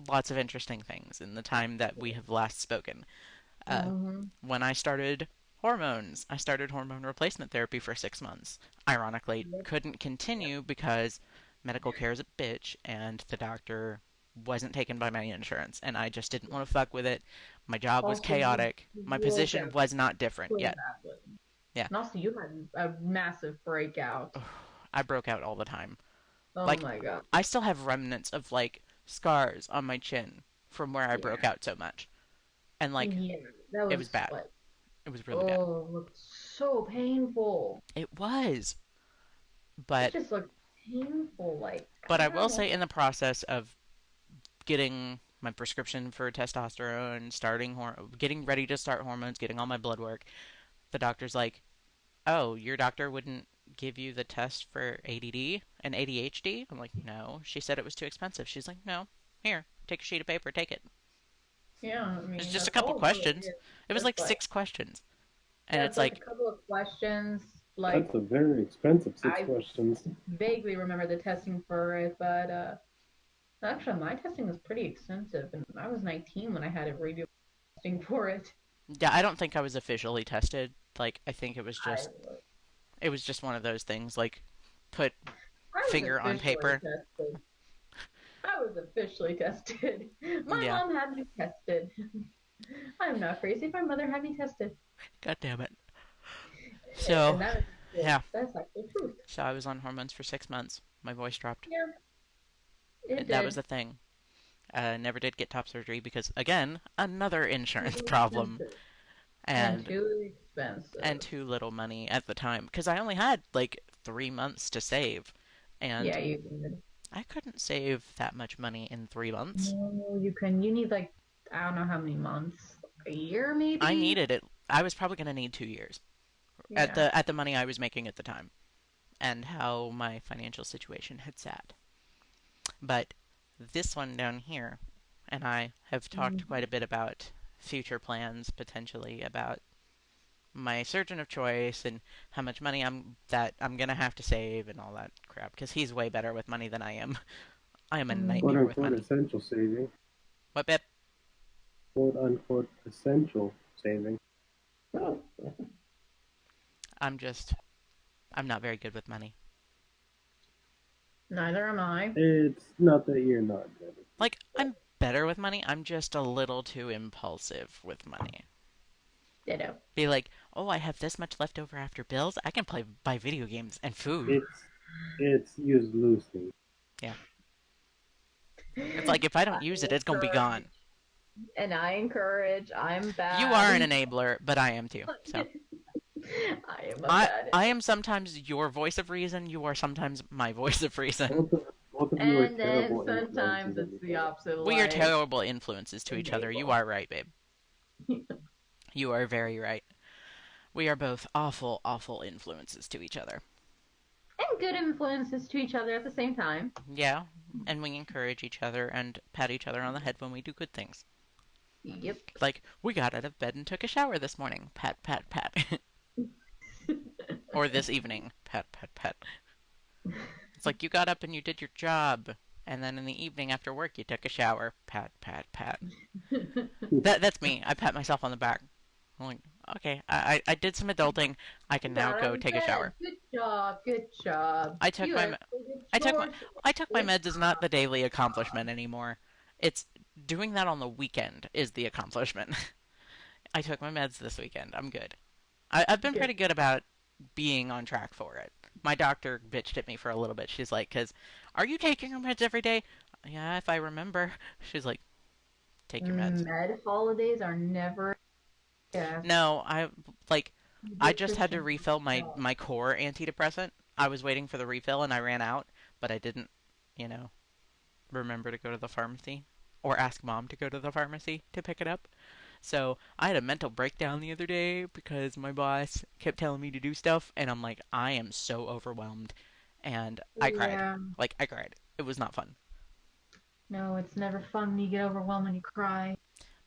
lots of interesting things in the time that we have last spoken. Uh, Mm-hmm. when I started hormone replacement therapy for 6 months. Ironically, Yep. couldn't Yep. continue because medical care is a bitch and the doctor wasn't taken by my insurance and I just didn't want to fuck with it. My job was Also, you chaotic. My broke position out was not different really yet. badly. Yeah. And also, you had a massive breakout. I broke out all the time. Oh Like my god. I still have remnants of like scars on my chin from where I broke Yeah. out so much. And like Yeah. That it was was bad. like, It was really bad. oh, it looked so painful. It was. It But just looked painful. Like, but I I don't will know. say in the process of getting my prescription for testosterone, getting ready to start hormones, getting all my blood work, the doctor's like, "Oh, your doctor wouldn't give you the test for ADD and ADHD?" I'm like, "No." She said it was too expensive. She's like, "No. Here, take a sheet of paper, take it." Yeah, I It's mean, just a that's couple all it really questions. is. It was Just like like, 6 questions. And yeah, it's it's like a like, couple of questions. Like, That's a very expensive six I questions. vaguely remember the testing for it, but actually, my testing was pretty extensive, and I was 19 when I had a radio testing for it. yeah, I don't think I was officially tested. Like, I think I it was just one of those things like put I was finger on officially paper. tested. I was officially tested. My Yeah. mom had me tested. I'm not crazy. My mother had me tested, God damn it. So, and that is yeah. that's actual truth. So I was on hormones for 6 months. My voice dropped. Yeah, it That was did. the thing. Never did get top surgery because, again, another insurance Too problem expensive and and too expensive. too little money at the time because I only had like 3 months to save, and Yeah, you did. I couldn't save that much money in 3 months. No, you can. You need like I don't know how many months, a year I maybe. needed it. I was probably going to need 2 years Yeah. at the money I was making at the time and how my financial situation had sat. But this one down here, and I have talked Mhm. quite a bit about future plans, potentially about my surgeon of choice and how much money I'm gonna have to save and all that crap. Because he's way better with money than I am. I am a Quote nightmare with Mhm. unquote money. essential saving. What, Bip? Quote unquote essential saving. I'm just I'm not very good with money. Neither am I. It's not that you're not good. Like better with money. I'm just a little too impulsive with money. Ditto. Be like, oh, I have this much left over after bills. I can buy video games and food. It's used loosely. Yeah. It's like if I don't use it, it's gonna be gone. And I encourage. I'm You are an bad. enabler, but I am too. So I am a I bad. I am sometimes your voice of reason. You are sometimes my voice of reason. Both of you are And then terrible sometimes influences on it's each the other. opposite. We are Like terrible influences to each other. You enable. are right, babe. You are very right. We are both awful, awful influences to each other. And good influences to each other at the same time. Yeah, and we encourage each other and pat each other on the head when we do good things. Yep. Like, we got out of bed and took a shower this morning. Pat, pat, pat. Or this evening. Pat, pat, pat. It's like you got up and you did your job. And then in the evening after work, you took a shower. Pat, pat, pat. That's me. I pat myself on the back. I'm like, okay, I did some adulting. I can now Got out go of take a bed. shower. Good job. Good job. I took You my actually did I took my chores. I took my Good meds is not job. the daily accomplishment anymore. It's doing that on the weekend is the accomplishment. I took my meds this weekend. I'm good. I've been Good. pretty good about being on track for it. My doctor bitched at me for a little bit. She's like, "Cause are you taking your meds every day?" Yeah, if I remember. She's like, "Take your meds." Med holidays are never. Yeah. No, like I just had to Pediatrician. refill my core antidepressant. I was waiting for the refill and I ran out, but I didn't, you know, remember to go to the pharmacy or ask mom to go to the pharmacy to pick it up. So I had a mental breakdown the other day because my boss kept telling me to do stuff, and I'm like, I am so overwhelmed. And I cried. Yeah. Like, I cried. It was not fun. No, it's never fun when you get overwhelmed and you cry.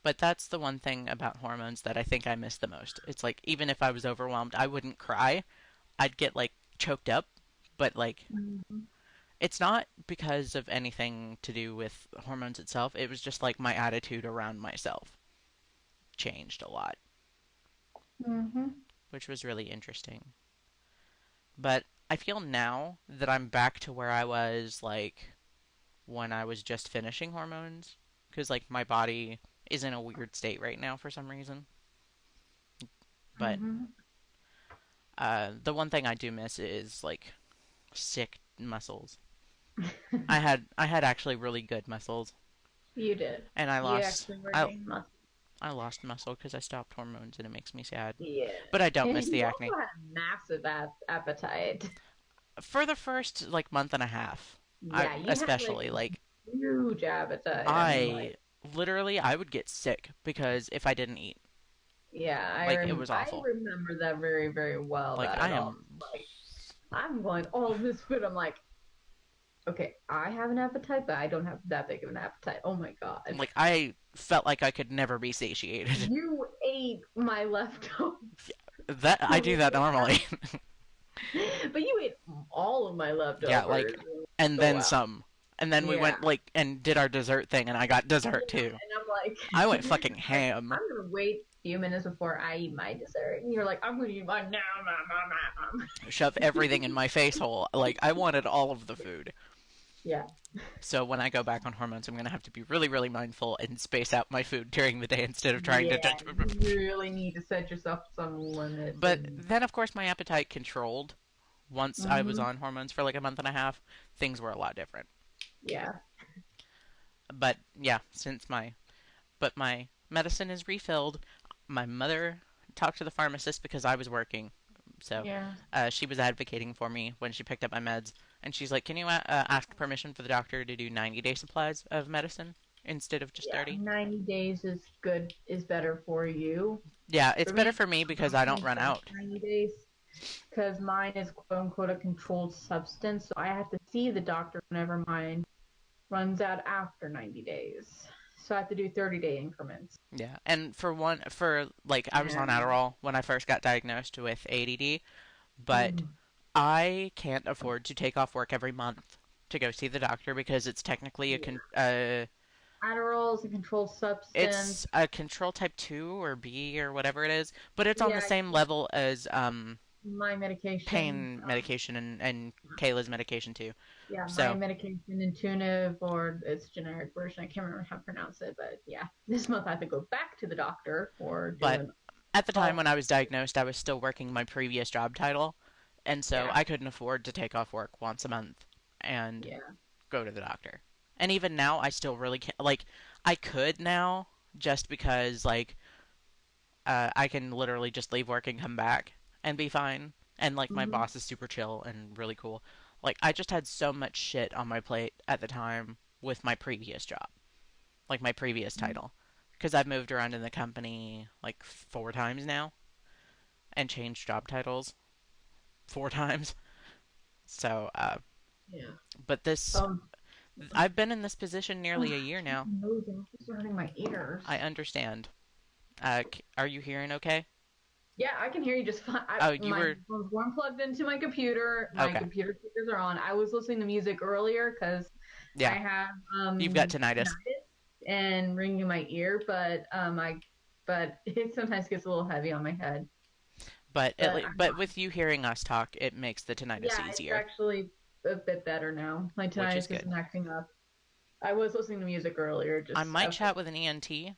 But that's the one thing about hormones that I think I miss the most. It's like, even if I was overwhelmed, I wouldn't cry. I'd get, like, choked up, but, like, Mhm. it's not because of anything to do with hormones itself. It was just, like, my attitude around myself changed a lot, Mhm. which was really interesting. But I feel now that I'm back to where I was like when I was just finishing hormones because like my body is in a weird state right now for some reason. But Mhm. the one thing I do miss is like sick muscles. I had actually really good muscles, You did. and I You lost actually were I getting muscle. I lost muscle because I stopped hormones, and it makes me sad. Yeah. But I don't And miss the you acne. also had a massive appetite. For the first like month and a half, I Yeah, you had like especially like huge appetite. I mean, I like, literally I would get sick because if I didn't eat. yeah, Like it was I awful. remember that very, very well. Like That I at all. am Like, I'm going all this food. I'm like, okay, I have an appetite, but I don't have that big of an appetite. Oh my God. like I felt like I could never be satiated. You ate my leftovers. That I do that normally. But you ate all of my Yeah, leftovers. like and Oh then wow. some. And then we Yeah. went like and did our dessert thing and I got dessert Yeah. too. And I'm like, I went fucking like, ham. I'm gonna wait a few minutes before I eat my dessert. And you're like, I'm gonna eat mine now, mom. Shove everything in my face hole. Like I wanted all of the food. Yeah. So when I go back on hormones, I'm gonna have to be really, really mindful and space out my food during the day instead of trying to. Yeah, you really need to set yourself some limits. But And then, of course, my appetite controlled. Once I was hmm on hormones for like a month and a half, things were a lot different. yeah, But yeah, but my medicine is refilled. My mother talked to the pharmacist because I was working, so yeah, she was advocating for me when she picked up my meds, and she's like, "Can you ask permission for the doctor to do 90-day supplies of medicine instead of just yeah. 30?" 90 days is good, is better for you. Yeah, it's For better me, for me I because I don't can't run finish out. 90 days because mine is quote unquote a controlled substance. So I have to see the doctor whenever mine runs out after 90 days. So I have to do 30-day increments. Yeah, and for like I was on And Adderall when I first got diagnosed with ADD, but mm, I can't afford to take off work every month to go see the doctor because yeah, Adderall is a controlled substance. it's a control type 2 or B or whatever it is, but it's on the Yeah, same level as my medication. pain medication and Kayla's medication too. Yeah, my So, medication Intuitive, or its generic version. I can't remember how to pronounce it, but yeah, this month I have to go back to the doctor or do but an at the time follow. when I was diagnosed, I was still working my previous job title, and so Yeah, I couldn't afford to take off work once a month and yeah. go to the doctor. And even now, I still really can't. Like, I could now just because, like, I can literally just leave work and come back and be fine. And, like, my Hmm. boss is super chill and really cool. Like, I just had so much shit on my plate at the time with my previous job, like, my previous title. Because I've moved around in the company, like, 4 times now and changed job titles 4 times. So, Yeah. but this, Um, I've been in this position nearly a year now. nose and it's hurting my ears. I understand. Are you hearing okay? Yeah, I can hear you just fine. Oh, you My were phone's warm plugged into my computer. My okay. computer speakers are on. I was listening to music earlier because I Yeah, have you've got tinnitus, tinnitus and ringing in my ear, but it sometimes gets a little heavy on my head. but But I'm but fine. with you hearing us talk, it makes the tinnitus Yeah, it's easier, actually a bit better now. My which is tinnitus good. isn't acting up. I was listening to music earlier, I just might chat with an ENT,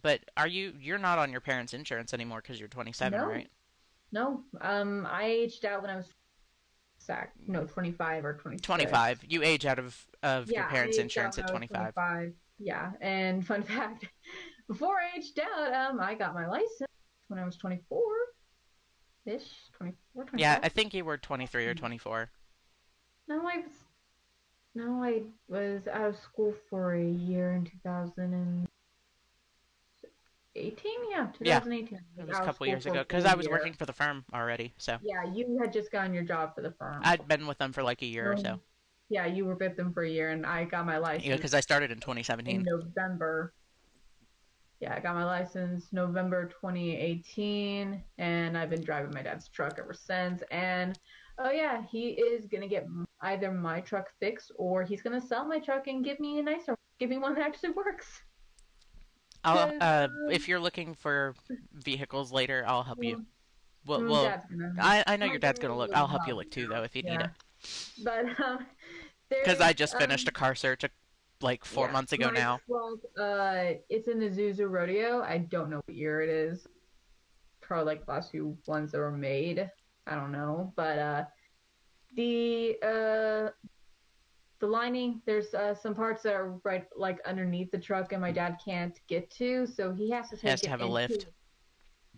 but you're not on your parents' insurance anymore because you're 27, no, right? no. I aged out when I was 25 or 26. 25. You age out of your Yeah, I parents' aged out insurance when at I was 25. 25. Yeah, and fun fact, before I aged out, I got my license when I was 24-ish, 24, Yeah, 25. I think you were 23 or 24. No, I was out of school for a year in 2018. Yeah, Yeah, 2018. I it was was a out of couple school years for ago a because full I was year. working for the firm already. So Yeah, you had just gotten your job for the firm. I'd been with them for like a year or Um, so. yeah, you were with them for a year, and I got my Yeah, license because I started in in 2017. November. Yeah, I got my license November 2018, and I've been driving my dad's truck ever since. And oh yeah, he is gonna get either my truck fixed or he's gonna sell my truck and give me a nicer, give me one that actually works. I'll Cause if you're looking for vehicles later, I'll help you. well, Well, dad's gonna, I know my your dad dad's gonna look. I'll will help you help look me too though out. if you need Yeah, it. but Because there's I just finished a car search like four yeah, months ago my now. truck it's in the Zuzu Rodeo. I don't know what year it is. Probably like the last few ones that were made. I don't know, but the uh the lining, there's some parts that are right like underneath the truck, and my dad can't get to, so he has to He has take to it have a into. lift.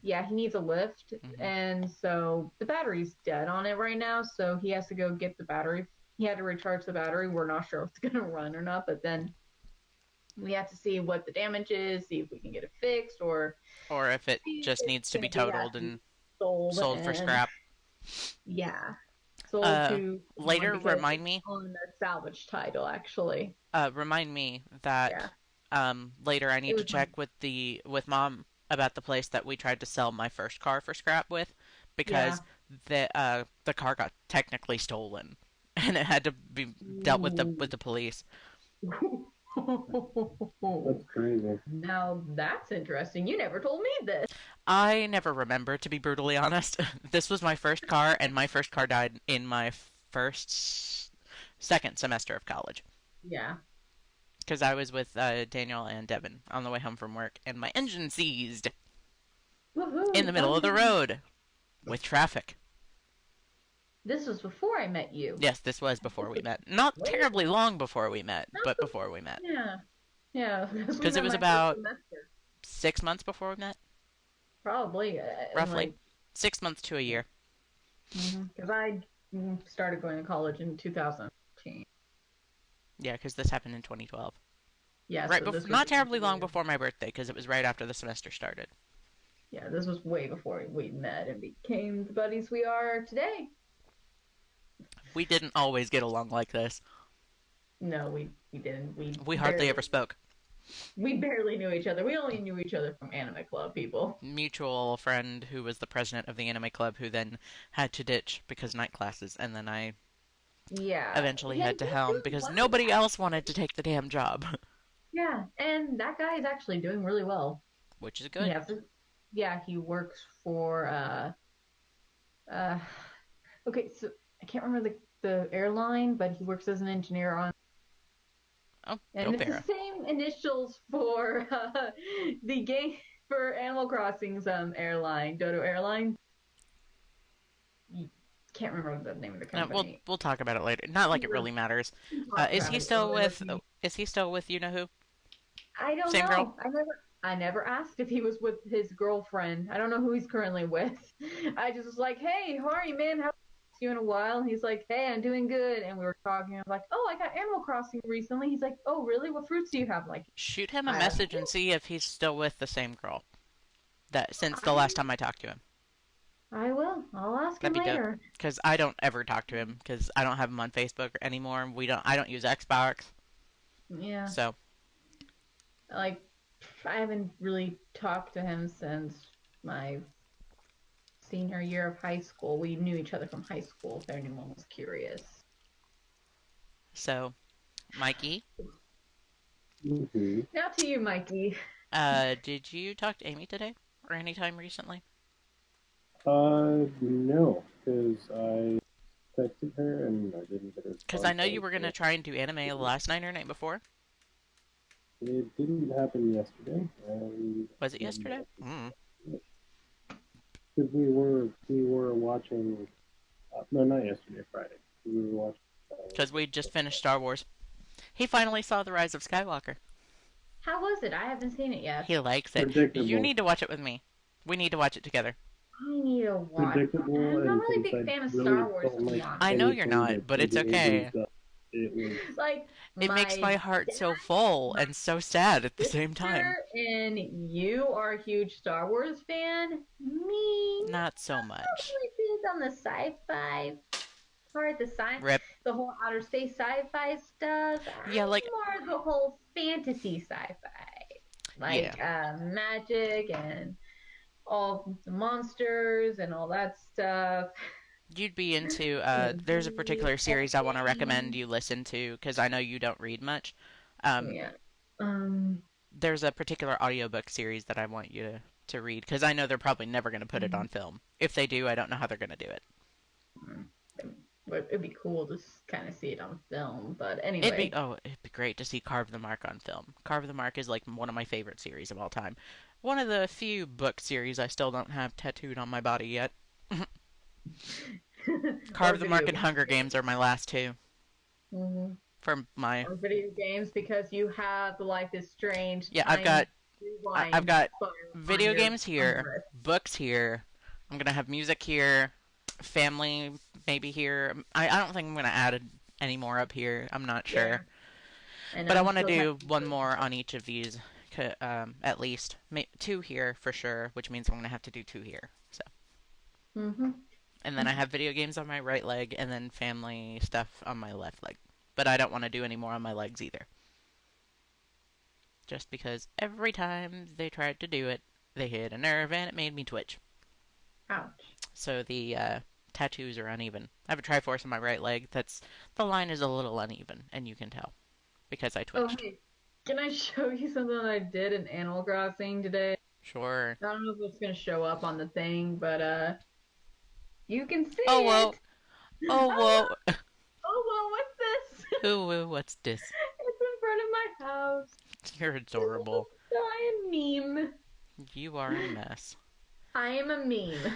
Yeah, he needs a lift, Hmm. and so the battery's dead on it right now, so he has to go get the battery. He had to recharge the battery. We're not sure if it's gonna run or not, but then we have to see what the damage is, see if we can get it fixed, or Or if it see if just it's needs to be gonna be totaled actually and sold. sold for And scrap. yeah, sold Uh, to someone Later, because remind it's me. on a salvage title, actually. Remind me that Yeah, later I it need to was my, check with mom about the place that we tried to sell my first car for scrap with, yeah. because the car got technically stolen, and it had to be dealt with Ooh. the police. That's crazy. Now that's interesting. You never told me this. I never remember, to be brutally honest. This was my first car, and my first car died in my second semester of college. Yeah. Because I was with Daniel and Devin on the way home from work, and my engine seized in the Woohoo! middle Fun of the time. road with traffic. This was before I met you. Yes, this was This before we was met. Not way terribly before. long before we met, Not but so, before we met. yeah. Yeah, because we Because it met was my first about semester. 6 months before we met, Probably. And roughly. like, 6 months to a year. because I started going to college in 2015. Yeah, because this happened in 2012. Yeah, Right so before, this was not terribly long way, before my birthday, because it was right after the semester started. yeah, this was way before we met and became the buddies we are today. We didn't always get along like this. No, we didn't. We hardly ever spoke. We barely knew each other. We only knew each other from anime club people. Mutual friend who was the president of the anime club who then had to ditch because night classes, and then I Yeah, eventually and had to he's helm doing because well, nobody else wanted to actually. take the damn job, Yeah, and that guy is actually doing really well. which is He good. has, yeah, he works for Uh, okay, so I can't remember the airline, but he works as an engineer on, Oh, and it's the Opera. same initials for the game for Animal Crossing's airline, Dodo Airline. Can't remember the name of the No, we'll company. we'll talk about it later. Not like We it were really matters. talking Is about he it still earlier with with? me. Is he still with you know who? I don't Same girl? know. I never asked if he was with his girlfriend. I don't know who he's currently with. I just was like, "Hey, how are you, man? How you in a while?" And he's like, "Hey, I'm doing good." And we were talking. I was like, "Oh, I got Animal Crossing recently." He's like, "Oh, really? What fruits do you have?" Like, Shoot him a I have. message and see if he's still with the same girl. That since the I last time I talked to him. I will. I'll ask That'd him be dope. later. Because I don't ever talk to him because I don't have him on Facebook anymore. We don't. I don't use Xbox. Yeah, So like I haven't really talked to him since my senior year of high school. We knew each other from high school, if anyone was curious. so Mikey, Mm-hmm. Now to you, Mikey. did you talk to Amy today or anytime recently? No, because I texted her and I didn't get a Because I response. know you were gonna try and do anime last night or night before. It didn't happen yesterday, and Was it yesterday? because we were watching. No, not yesterday, Friday. We were watching. Because we just finished Star Wars. He finally saw The Rise of Skywalker. How was it? I haven't seen it yet. He likes it. You Predictable, need to watch it with me. We need to watch it together. I need to watch. predictable, I'm not and really since a big I fan of really Star Wars, don't to be like I honest. know you're anything not, that but it's J.J. Abrams okay. does, it was. Like It makes my my heart so dad, full my and so sad at the same time. sister, and you are a huge Star Wars fan. Me, Not so not much. really big on the sci-fi part, Rip. the whole outer space sci-fi stuff. Yeah, like, I'm more the whole fantasy sci-fi, yeah. like magic and all the monsters and all that stuff. You'd be into, there's a D&D particular type series I want to recommend thing. you listen to, because I know you don't read much. Um, Yeah. Um. there's a particular audiobook series that I want you to read, because I know they're probably never going to put it on film. If they do, I don't know how they're going to do it. It'd be cool to kind of see it on film, but It'd be, anyway. oh, it'd be great to see Carve the Mark on film. Carve the Mark is like one of my favorite series of all time. One of the few book series I still don't have tattooed on my body yet. Or Carve the video Mark and games. Hunger Games are my last two Hmm. for my. Or video games because you have the Life is Strange Yeah, time I've rewind got file on video your games on your here, wrist. books here. I'm gonna have music here, family maybe here. I don't think I'm gonna add any more up here. I'm not Yeah, sure, and but I I'm want to still kind do of one more on each of these. At least two here for sure, which means I'm gonna have to do two here. So, hmm and then I have video games on my right leg, and then family stuff on my left leg. But I don't want to do any more on my legs either, just because every time they tried to do it, they hit a nerve and it made me twitch. Ouch. So the tattoos are uneven. I have a Triforce on my right leg. That's the line is a little uneven, and you can tell because I Oh, twitched. hey, can I show you something that I did in Animal Crossing today? Sure. I don't know if it's gonna show up on the thing, but you can see Oh it. whoa. Oh Oh, whoa. oh well, what's this? Ooh, what's this? It's in front of my house. You're adorable. I am meme. You are a mess. I am a meme.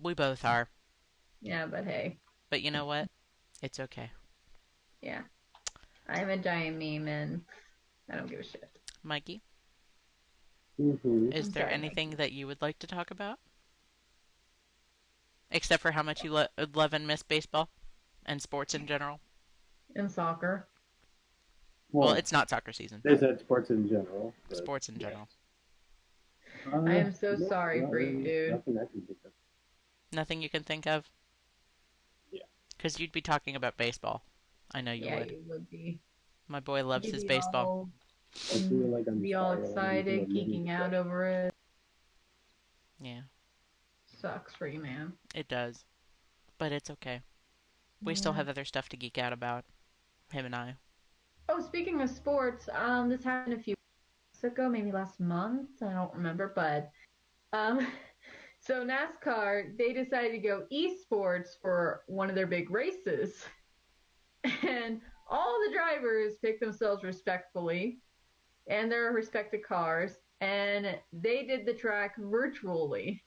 We both are. Yeah, but hey, But you know what? It's okay. yeah, I am a giant meme, and I don't give a shit. Mikey, Mm-hmm. is I'm there sorry, anything Mikey. that you would like to talk about? Except for how much you love and miss baseball and sports in general? And soccer. Well, Well, it's not soccer season. they said sports in general, but Sports in yes. general. I am so No, sorry not for you, really. dude. Nothing I can think of. Nothing you can think of? Yeah. Because you'd be talking about baseball. I know you Yeah, would. you would be. My boy loves You'd his be baseball. I feel like I'm be all spiraling into a excited, mini geeking out depression. over it. Yeah, Sucks for you, man. it does. But it's okay. We still Yeah. have other stuff to geek out about. Him and I. Oh, speaking of sports, this happened a few weeks ago, maybe last month. I don't remember, but um, So NASCAR, they decided to go esports for one of their big races. And all the drivers picked themselves respectfully and their respective cars, and they did the track virtually.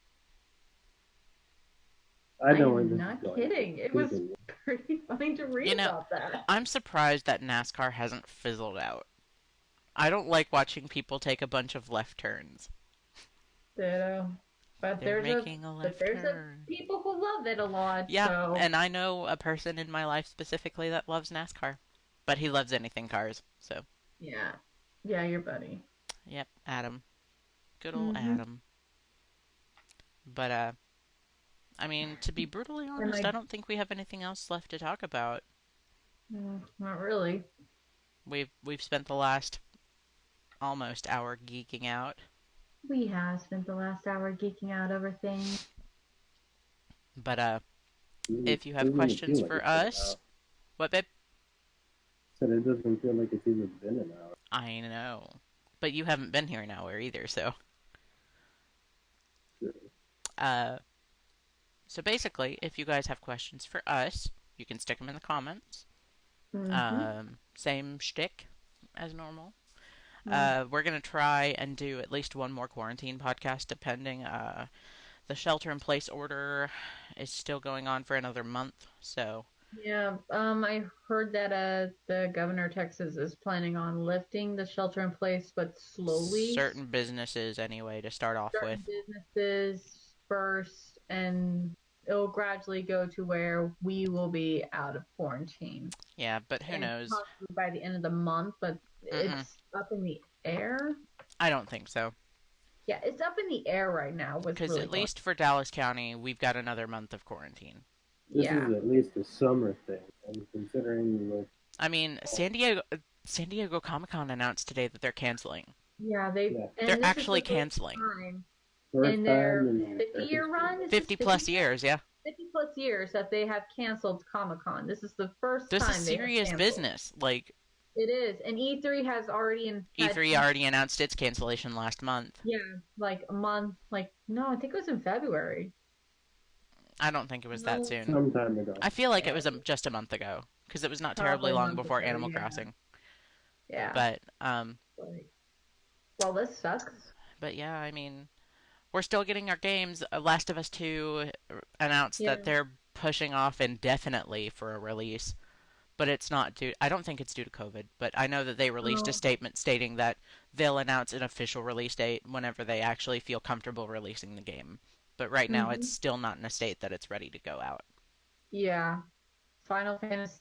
I I know where am this is not going. kidding. It was pretty funny to You read know, about that. I'm surprised that NASCAR hasn't fizzled out. I don't like watching people take a bunch of left turns. Ditto. But They're there's a making a but left there's a turn. people who love it a lot, Yeah, so and I know a person in my life specifically that loves NASCAR. But he loves anything cars, so. yeah. Yeah, your buddy. Yep, Adam. Good old Mm-hmm. Adam. But, I mean, to be brutally And honest, I like, don't think we have anything else left to talk about. not really. We've spent the last almost hour geeking out. We have spent the last hour geeking out over things. But, It if you have doesn't questions feel like for it's been an us, hour. what, babe? Said it doesn't feel like it's even been an hour. I know. But you haven't been here an hour either, so. Sure. Uh, so basically, if you guys have questions for us, you can stick them in the comments. Mm-hmm. Same shtick as normal. Mm. We're gonna try and do at least one more quarantine podcast, depending. The shelter-in-place order is still going on for another month, so Yeah, I heard that the governor of Texas is planning on lifting the shelter in place, but slowly. certain businesses anyway to start off with. Certain businesses first, and it'll gradually go to where we will be out of quarantine. Yeah, but who And knows? possibly by the end of the month, but Mm-mm, it's up in the air. I don't think so. Yeah, it's up in the air right now. What's Because really at going? least for Dallas County, we've got another month of quarantine. This Yeah, is at least a summer thing, and considering like I mean, San Diego Comic Con announced today that they're canceling. yeah, they yeah, They're and this is actually the first canceling. time first in time their in 50-year run. Is this 50 50 plus years, yeah. 50 plus years that they have canceled Comic Con. This is the first This is time they have serious canceled. business. Like, It is, and E3 has already had E3 already announced its cancellation last month. yeah, like a month. Like no, I think it was in February. I don't think it was that No, soon. some time ago. I feel like it yeah, was just a month ago because it was not terribly probably a long month before ago. Animal Yeah, Crossing. yeah. But Like, well, this sucks. yeah, I mean, we're still getting our games. Last of Us 2 announced Yeah. that they're pushing off indefinitely for a release, but it's not due. I don't think it's due to COVID, but I know that they released a Oh. statement stating that they'll announce an official release date whenever they actually feel comfortable releasing the game. But right now, it's Hmm. still not in a state that it's ready to go out. Yeah. Final Fantasy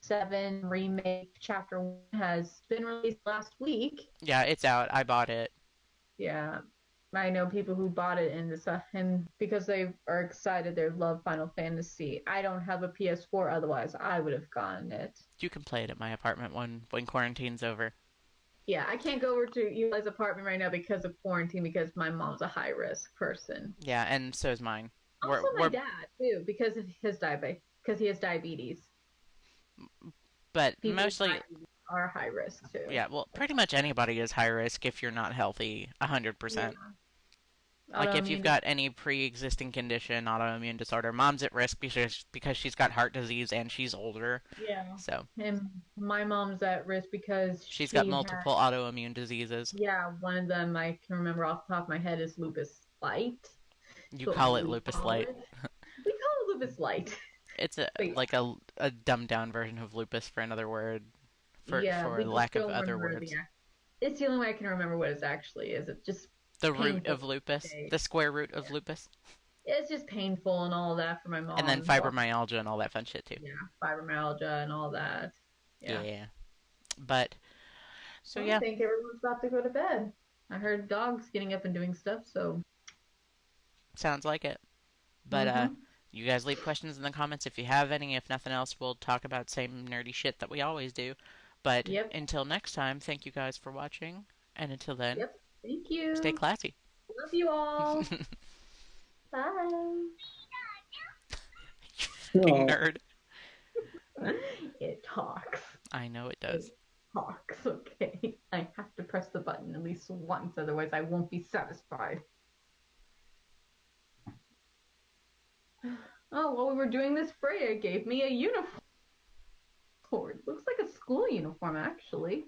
VII Remake Chapter 1 has been released last week. Yeah, it's out. I bought it. Yeah. I know people who bought it in this and because they are excited, they love Final Fantasy. I don't have a PS4, otherwise I would have gotten it. You can play it at my apartment when quarantine's over. Yeah, I can't go over to Eli's apartment right now because of quarantine because my mom's a high risk person. Yeah, and so is mine. Also, my We're dad too because of his because he has diabetes. but People with mostly diabetes are high risk too. yeah. Well, pretty much anybody is high risk if you're not healthy, Yeah. 100%. Like if you've Autoimmune. got any pre-existing condition, autoimmune disorder, mom's at risk because she's got heart disease and she's older. Yeah. So And my mom's at risk because she's she got had, multiple autoimmune diseases. yeah, one of them I can remember off the top of my head is lupus light. You But call it we lupus call light. it we call it lupus light. It's a But like a dumbed down version of lupus for another word yeah, for we just lack of don't other remember words. it's the only way I can remember what it actually is. It's just The root painful of lupus, to say. the square root of Yeah. lupus, It's just painful and all that for my mom. and then fibromyalgia and all that fun shit too. Yeah, fibromyalgia and all that. Yeah. Yeah. But so Well, I yeah, think everyone's about to go to bed. I heard dogs getting up and doing stuff, so sounds like it. But mm-hmm. you guys leave questions in the comments if you have any. If nothing else, we'll talk about same nerdy shit that we always do. But Yep. until next time, thank you guys for watching, and until then, Yep. Thank you. stay classy. Love you all. Bye. Fucking Oh, nerd. It talks. I know it does. It talks, okay? I have to press the button at least once, otherwise I won't be satisfied. Oh, while we were doing this, Freya gave me a uniform. Looks like a school uniform, actually.